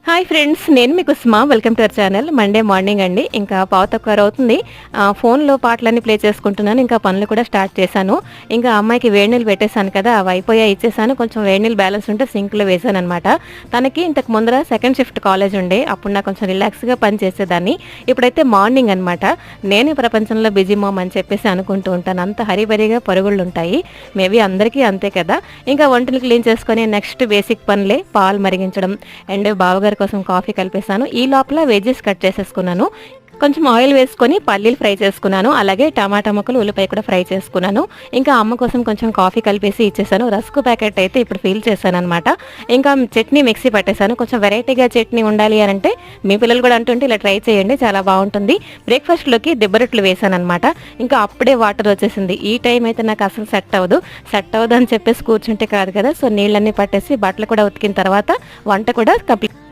Hi friends, నేను మీకు Suma. Welcome to our channel. Monday morning అండి. ఇంకా పావుతక్కువ అవుతుంది. ఫోన్లో పాటలన్నీ ప్లే చేసుకుంటున్నాను. ఇంకా పనులు కూడా స్టార్ట్ చేశాను. ఇంకా అమ్మాయికి వేడి నీళ్ళు పెట్టేశాను కదా, అవి అయిపోయాయి, ఇచ్చేసాను. కొంచెం వేడి నీళ్ళు బ్యాలెన్స్ ఉంటే సింక్లో వేసాను అనమాట. తనకి ఇంతకు ముందర సెకండ్ షిఫ్ట్ కాలేజ్ ఉండే, అప్పుడు నాకు కొంచెం రిలాక్స్గా పని చేసేదాన్ని. ఇప్పుడైతే మార్నింగ్ అనమాట. నేను ప్రపంచంలో బిజీ మామ్ అని చెప్పేసి అనుకుంటూ ఉంటాను. అంత హరిబరిగా పరుగుళ్ళు ఉంటాయి. మేబీ అందరికీ అంతే కదా. ఇంకా వంటలు క్లీన్ చేసుకొని నెక్స్ట్ బేసిక్ పనులే పాలు మరిగించడం అండ్ బావగారు కోసం కాఫీ కలిపేసాను. ఈ లోపల వెజ్జెస్ కట్ చేసేసుకున్నాను. కొంచెం ఆయిల్ వేసుకొని పల్లీలు ఫ్రై చేసుకున్నాను. అలాగే టమాటా ముక్కలు, ఉల్లిపాయ కూడా ఫ్రై చేసుకున్నాను. ఇంకా అమ్మ కోసం కొంచెం కాఫీ కలిపేసి ఇచ్చేసాను. రస్క్ ప్యాకెట్ అయితే ఇప్పుడు ఫీల్ చేశాను అనమాట. ఇంకా చట్నీ మిక్సీ పట్టేశాను. కొంచెం వెరైటీగా చట్నీ ఉండాలి అని అంటే మీ పిల్లలు కూడా అంటుంటే ఇలా ట్రై చేయండి, చాలా బాగుంటుంది. బ్రేక్ఫాస్ట్లోకి దిబ్బరొట్లు వేసాను అనమాట. ఇంకా అప్పుడే వాటర్ వచ్చేసింది. ఈ టైం అయితే నాకు అసలు సెట్ అవ్వదు అని చెప్పేసి కూర్చుంటే కాదు కదా. సో నీళ్ళన్నీ పట్టేసి బట్టలు కూడా ఉతికిన తర్వాత వంట కూడా కంప్లీట్